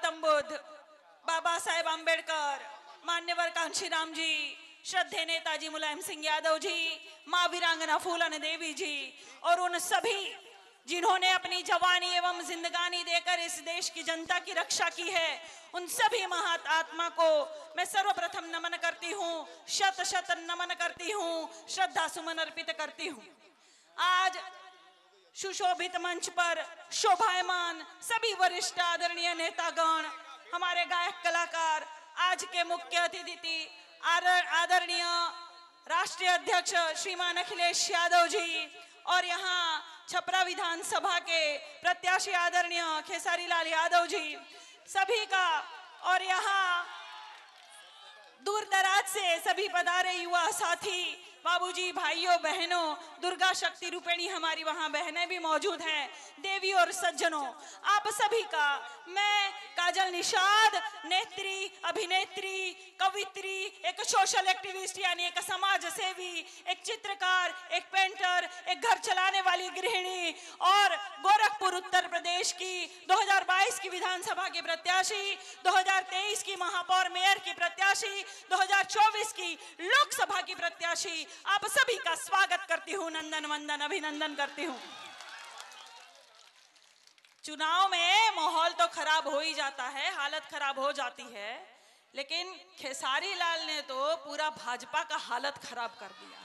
गौतम बुद्ध, बाबा साहेब आंबेडकर, मान्यवर कांशीराम जी, श्रद्धेय नेताजी मुलायम सिंह यादव जी, मां वीरांगना फूलन देवी जी और उन सभी जिन्होंने अपनी जवानी एवं जिंदगानी देकर इस देश की जनता की रक्षा की है, उन सभी महात्मा को मैं सर्वप्रथम नमन करती हूँ, शत शत नमन करती हूँ, श्रद्धा सुमन अर्पित करती हूँ। आज सुशोभित मंच पर शोभायमान सभी वरिष्ठ आदरणीय नेतागण, हमारे गायक कलाकार, आज के मुख्य अतिथि आदरणीय राष्ट्रीय अध्यक्ष श्रीमान अखिलेश यादव जी और यहाँ छपरा विधानसभा के प्रत्याशी आदरणीय खेसारी लाल यादव जी, सभी का, और यहाँ दूर दराज से सभी पधारे युवा साथी, बाबूजी, भाइयों, बहनों, दुर्गा शक्ति रूपेणी हमारी वहां बहनें भी मौजूद हैं, देवी और सज्जनों, आप सभी का मैं काजल निषाद, नेत्री, अभिनेत्री, कवित्री, एक सोशल एक्टिविस्ट यानी एक समाज सेवी, एक चित्रकार, एक पेंटर, एक घर चलाने वाली गृहिणी और गोरखपुर उत्तर प्रदेश की 2022 की विधानसभा के प्रत्याशी, 2023 की महापौर मेयर की प्रत्याशी, 2024 की लोकसभा की प्रत्याशी, आप सभी का स्वागत करती हूँ, नंदन वंदन अभिनंदन करती हूँ। चुनाव में माहौल तो खराब हो ही जाता है, हालत खराब हो जाती है, लेकिन खेसारी लाल ने तो पूरा भाजपा का हालत खराब कर दिया।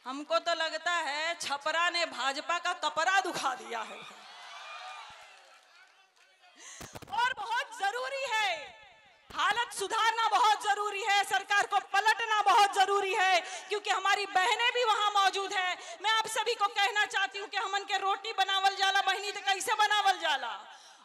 हमको तो लगता है छपरा ने भाजपा का कपड़ा दुखा दिया है और बहुत जरूरी है, हालत सुधारना बहुत जरूरी है, सरकार को पलटना बहुत जरूरी है, क्योंकि हमारी बहनें भी वहां मौजूद हैं। मैं आप सभी को कहना चाहती हूँ कि हमन के रोटी बनावल जाला, बहनी तो कैसे बनावल जाला,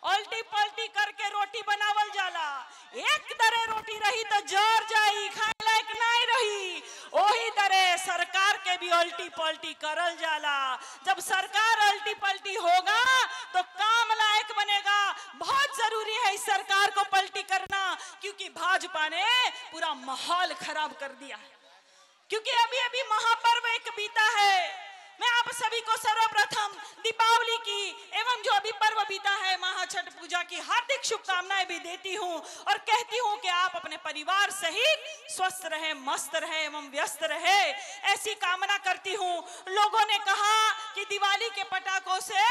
उल्टी पलटी करके रोटी बनावल जाला, एक तरह रोटी रही तो जर जाई, खाए लायक नहीं रही, वही तरह सरकार के भी उल्टी पलटी करल जाला। जब सरकार उल्टी पलटी होगा तो काम लायक बनेगा। बहुत जरूरी है इस सरकार को पलटी करना, क्योंकि भाजपा ने पूरा माहौल खराब कर दिया है। क्योंकि अभी अभी महापर्व एक बीता है, मैं आप सभी को सर्वप्रथम दीपावली की एवं जो अभी पर्व बीता है महाछठ पूजा की हार्दिक शुभकामनाएं भी देती हूं और कहती हूं कि आप अपने परिवार सहित स्वस्थ रहे, मस्त रहे एवं व्यस्त रहे, ऐसी कामना करती हूं। लोगों ने कहा कि दिवाली के पटाखों से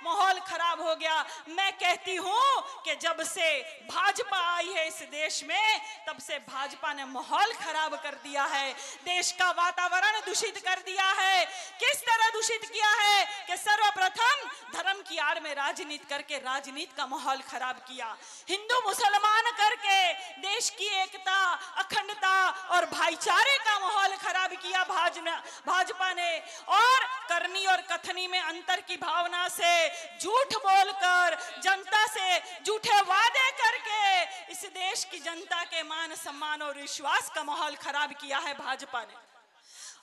माहौल खराब हो गया, मैं कहती हूं कि जब से भाजपा आई है इस देश में, तब से भाजपा ने माहौल खराब कर दिया है, देश का वातावरण दूषित कर दिया है। किस तरह दूषित किया है कि सर्वप्रथम धर्म की आड़ में राजनीति करके राजनीति का माहौल खराब किया, हिंदू मुसलमान करके देश की एकता, अखंडता और भाईचारे का माहौल खराब किया भाजपा ने, और करनी और कथनी में अंतर की भावना से झूठ बोलकर, जनता से झूठे वादे करके इस देश की जनता के मान सम्मान और विश्वास का माहौल खराब किया है भाजपा ने।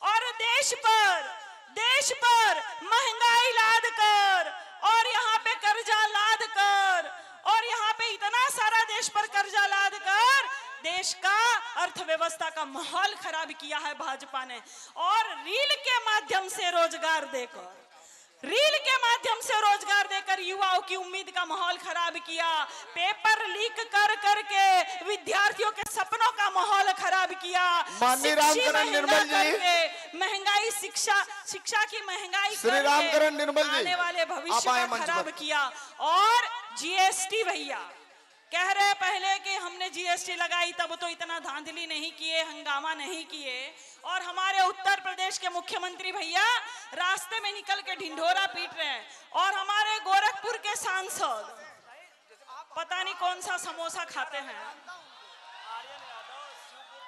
और देश पर महंगाई लाद कर और यहाँ पे कर्जा लाद कर और यहाँ पे इतना सारा देश पर कर्जा लाद कर देश का अर्थव्यवस्था का माहौल खराब किया है भाजपा ने। और रील के माध्यम से रोजगार देकर युवाओं की उम्मीद का माहौल खराब किया, पेपर लीक कर करके विद्यार्थियों के सपनों का माहौल खराब किया, माननीय रामकरण निर्मल जी, महंगाई शिक्षा की महंगाई श्री रामकरण निर्मल जी आने वाले भविष्य का खराब किया। और जीएसटी भैया कह रहे पहले कि हमने जीएसटी लगाई तब तो इतना धांधली नहीं किए, हंगामा नहीं किए, और हमारे उत्तर प्रदेश के मुख्यमंत्री भैया रास्ते में निकल के ढिंढोरा पीट रहे हैं, और हमारे गोरखपुर के सांसद पता नहीं कौन सा समोसा खाते हैं,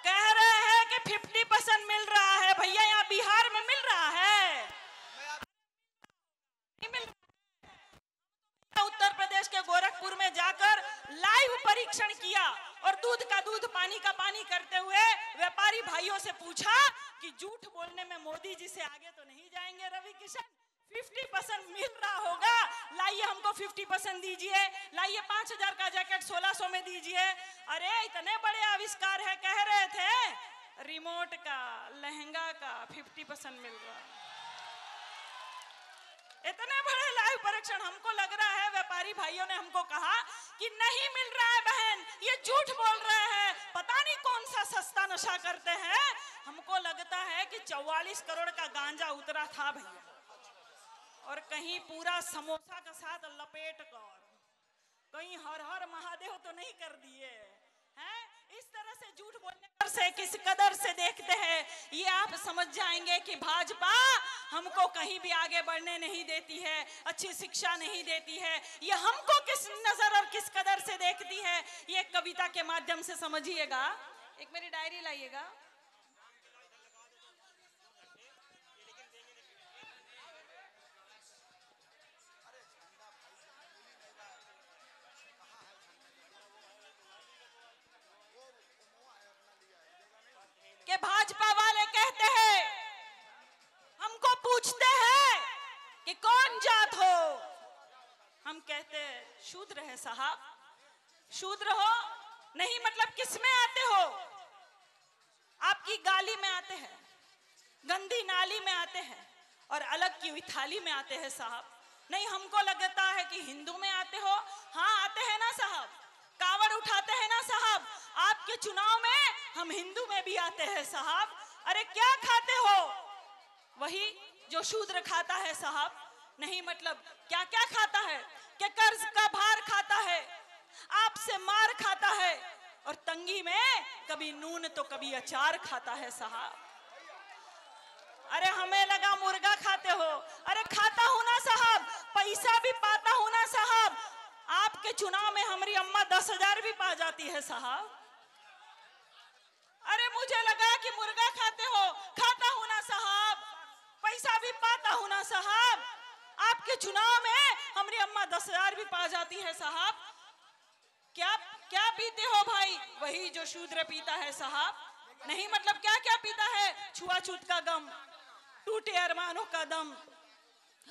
कह रहे हैं कि 50% मिल रहा है। भैया यहाँ बिहार में मिल रहा है, नहीं मिल रहा। उत्तर प्रदेश के गोरखपुर में जाकर लाइव परीक्षण किया और दूध का दूध, पानी का पानी करते हुए व्यापारी भाइयों से पूछा कि झूठ बोलने में मोदी जी से आगे तो नहीं जाएंगे रवि किशन, 50% मिल रहा होगा, लाइए हमको 50% दीजिए, लाइए 5000 का जैकेट 1600 में दीजिए। अरे इतने बड़े आविष्कार है, कह रहे थे रिमोट का, लहंगा का 50% मिल रहा। इतने बड़े लाइव परीक्षण, हमको लग रहा है व्यापारी भाइयों ने हमको कहा कि नहीं मिल रहा है बहन, ये झूठ बोल रहे हैं, पता नहीं कौन सा सस्ता नशा करते हैं। हमको लगता है कि 44 करोड़ का गांजा उतरा था भैया, और कहीं पूरा समोसा के साथ लपेट कर, कहीं हर हर महादेव तो नहीं कर दिए हैं। इस तरह से झूठ बोलने पर से किस कदर से देखते हैं, ये आप समझ जाएंगे कि भाजपा हमको कहीं भी आगे बढ़ने नहीं देती है, अच्छी शिक्षा नहीं देती है, ये हमको किस नजर और किस कदर से देखती है, ये कविता के माध्यम से समझिएगा। एक मेरी डायरी लाइएगा। कि भाजपा वाले कहते हैं, हमको पूछते हैं कि कौन जात हो, हम कहते हैं शूद्र है साहब। शूद्र हो नहीं मतलब किस में आते हो? आपकी गाली में आते हैं, गंदी नाली में आते हैं, और अलग की हुई थाली में आते हैं साहब। नहीं, हमको लगता है कि हिंदू में आते हो। हाँ आते हैं ना साहब, कावड़ उठाते हैं ना साहब, आपके चुनाव में हम हिंदू में भी आते हैं साहब। अरे क्या खाते हो? वही जो शूद्र खाता है साहब। नहीं मतलब क्या क्या खाता है? कि कर्ज का भार खाता है, आपसे मार खाता है, और तंगी में कभी नून तो कभी अचार खाता है साहब। अरे हमें लगा मुर्गा खाते हो। अरे खाता हूं ना साहब, पैसा भी पाता हूं ना साहब। आपके चुनाव में हमारी अम्मा 10,000 भी पा जाती है साहब। अरे मुझे लगा कि मुर्गा खाते हो, खाता हूं ना साहब, पैसा भी पाता हूं ना साहब। आपके चुनाव में हमारी अम्मा 10,000 भी पा जाती है साहब। क्या क्या पीते हो भाई? वही जो शूद्र पीता है साहब। नहीं मतलब क्या क्या पीता है? छुआछूत का गम, टूटे अरमानों का दम,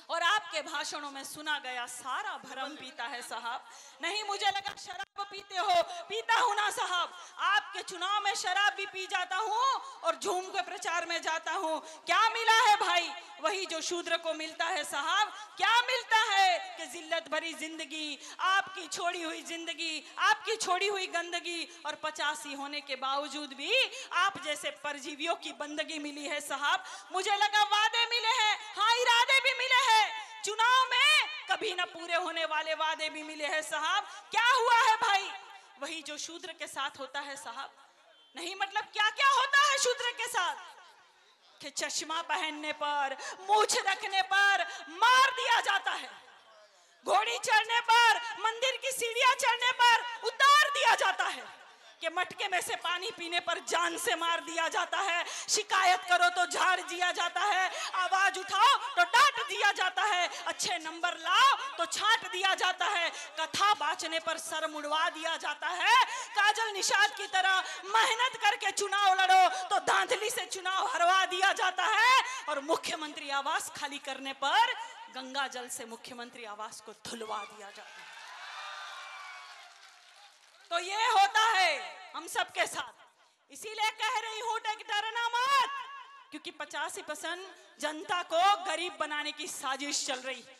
और आपके भाषणों में सुना गया सारा भरम पीता है साहब। नहीं मुझे लगा शराब पीते हो, पीता हूं ना साहब। आपके चुनाव में शराब भी पी जाता हूं और झूम के प्रचार में जाता हूं। क्या मिला है भाई? वही जो शूद्र को मिलता है साहब। क्या मिलता है? कि जिल्लत भरी जिंदगी, आपकी छोड़ी हुई जिंदगी, आपकी छोड़ी हुई गंदगी, और 85 होने के बावजूद भी आप जैसे परजीवियों की बंदगी मिली है साहब। मुझे लगा वादे मिले हैं, हाँ इरादे भी मिले हैं, चुनाव में कभी ना पूरे होने वाले वादे भी मिले हैं साहब। क्या हुआ है भाई? वही जो शूद्र के साथ होता है साहब। नहीं मतलब क्या क्या होता है शूद्र के साथ? कि चश्मा पहनने पर, मूछ रखने पर मार दिया जाता है, घोड़ी चढ़ने पर, मंदिर की सीढ़ियां चढ़ने पर उतार दिया जाता है, कि मटके में से पानी पीने पर जान से मार दिया जाता है, शिकायत करो तो झाड़ दिया जाता है, आवाज उठाओ तो डांट दिया जाता है, अच्छे नंबर लाओ तो छांट दिया जाता है, कथा बाचने पर सर मुड़वा दिया जाता है, काजल निषाद की तरह मेहनत करके चुनाव लड़ो तो धांधली से चुनाव हरवा दिया जाता है, और मुख्यमंत्री आवास खाली करने पर गंगा जल से मुख्यमंत्री आवास को धुलवा दिया जाता है। तो ये होता है हम सबके साथ। इसीलिए कह रही हूं कि डरना मत, क्योंकि 85% जनता को गरीब बनाने की साजिश चल रही है,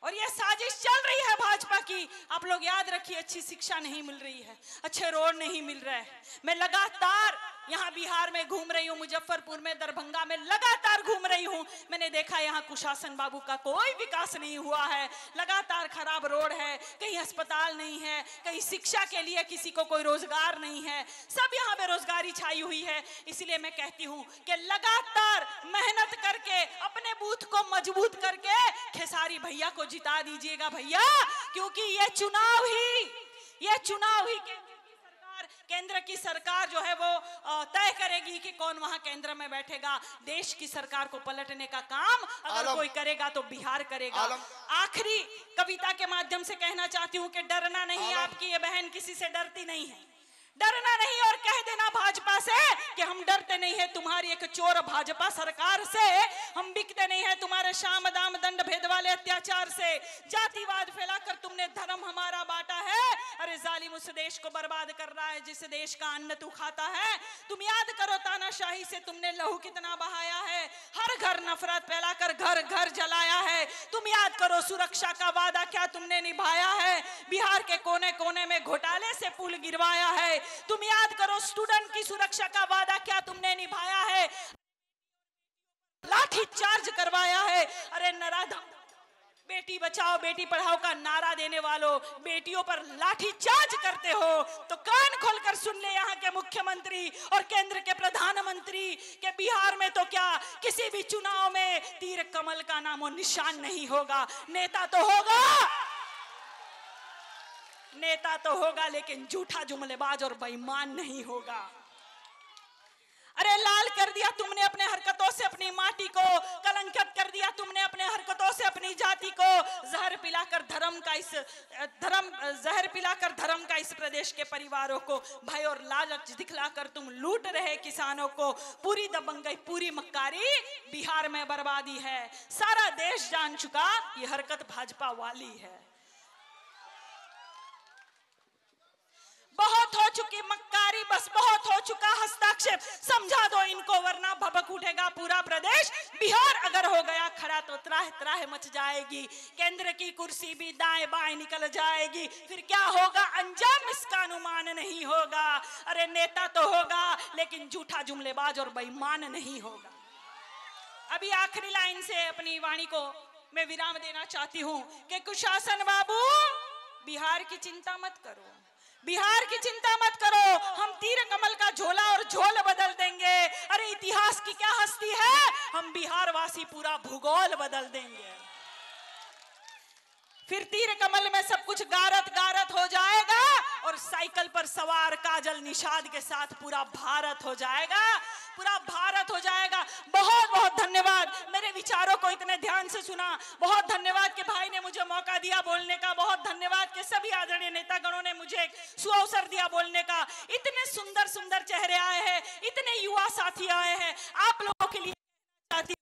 और ये साजिश चल रही है भाजपा की। आप लोग याद रखिए, अच्छी शिक्षा नहीं मिल रही है, अच्छे रोड नहीं मिल रहे हैं। मैं लगातार यहाँ बिहार में घूम रही हूँ, मुजफ्फरपुर में, दरभंगा में लगातार घूम रही हूँ। मैंने देखा यहाँ कुशासन बाबू का कोई विकास नहीं हुआ है, लगातार खराब रोड है, कहीं अस्पताल नहीं है, कहीं शिक्षा के लिए किसी को कोई रोजगार नहीं है, सब यहाँ बेरोजगारी छाई हुई है। इसलिए मैं कहती हूँ कि लगातार मेहनत करके अपने बूथ को मजबूत करके खेसारी भैया को जिता दीजिएगा भैया, क्योंकि ये चुनाव ही केंद्र की सरकार जो है वो तय करेगी कि कौन वहां केंद्र में बैठेगा। देश की सरकार को पलटने का काम अगर कोई करेगा तो बिहार करेगा। आखिरी कविता के माध्यम से कहना चाहती हूँ कि डरना नहीं, आपकी ये बहन किसी से डरती नहीं है, डरना नहीं, और कह देना भाजपा से कि हम डरते नहीं है तुम्हारी एक चोर भाजपा सरकार से, हम बिकते नहीं है तुम्हारे शाम दाम दंड भेद वाले अत्याचार से, जातिवाद फैलाकर तुमने धर्म हमारा बांटा है। अरे जालिम उस देश को बर्बाद कर रहा है जिस देश का अन्न तू खाता है। तुम याद करो तानाशाही से तुमने लहू कितना बहाया है, हर घर नफरत फैलाकर घर घर जलाया है। तुम याद करो सुरक्षा का वादा क्या तुमने निभाया है। बिहार के कोने कोने में घोटाले से पुल गिरवाया है। तुम याद करो स्टूडेंट की सुरक्षा का वादा क्या तुमने निभाया है। लाठी चार्ज करवाया है। अरे नराधम, बेटी बचाओ बेटी पढ़ाओ का नारा देने वालों, बेटियों पर लाठी चार्ज करते हो तो कान खोलकर सुन ले यहाँ के मुख्यमंत्री और केंद्र के प्रधानमंत्री के बिहार में तो क्या किसी भी चुनाव में तीर कमल का नामो निशान नहीं होगा। नेता तो होगा, नेता तो होगा लेकिन झूठा जुमलेबाज और बेईमान नहीं होगा। अरे लाल कर दिया तुमने अपने हरकतों से अपनी माटी को, कलंकित कर दिया तुमने अपने हरकतों से अपनी जाति को। जहर पिलाकर धर्म का इस प्रदेश के परिवारों को भय और लालच दिखलाकर तुम लूट रहे किसानों को। पूरी दबंगई पूरी मक्कारी बिहार में बर्बादी है। सारा देश जान चुका ये हरकत भाजपा वाली है। बहुत हो चुकी मक्कारी, बस बहुत हो चुका हस्ताक्षेप। समझा दो इनको वरना भभक उठेगा पूरा प्रदेश। बिहार अगर हो गया खड़ा तो त्राह त्राह मच जाएगी। केंद्र की कुर्सी भी दाएं बाएं निकल जाएगी। फिर क्या होगा अंजाम इसका अनुमान नहीं होगा। अरे नेता तो होगा लेकिन झूठा जुमलेबाज और बेईमान नहीं होगा। अभी आखिरी लाइन से अपनी वाणी को मैं विराम देना चाहती हूं कि कुशासन बाबू बिहार की चिंता मत करो, बिहार की चिंता मत करो। हम तीर कमल का झोला और झोल बदल देंगे। अरे इतिहास की क्या हस्ती है, हम बिहार वासी पूरा भूगोल बदल देंगे। फिर तीर कमल में सब कुछ गारत गारत हो जाएगा और साइकिल पर सवार काजल निषाद के साथ पूरा भारत हो जाएगा, पूरा भारत हो जाएगा। बहुत बहुत धन्यवाद मेरे विचारों को इतने ध्यान से सुना। बहुत धन्यवाद कि भाई ने मुझे मौका दिया बोलने का। बहुत धन्यवाद कि सभी आदरणीय नेतागणों ने मुझे सुअवसर दिया बोलने का। इतने सुंदर सुंदर चेहरे आए हैं, इतने युवा साथी आए हैं। आप लोगों के लिए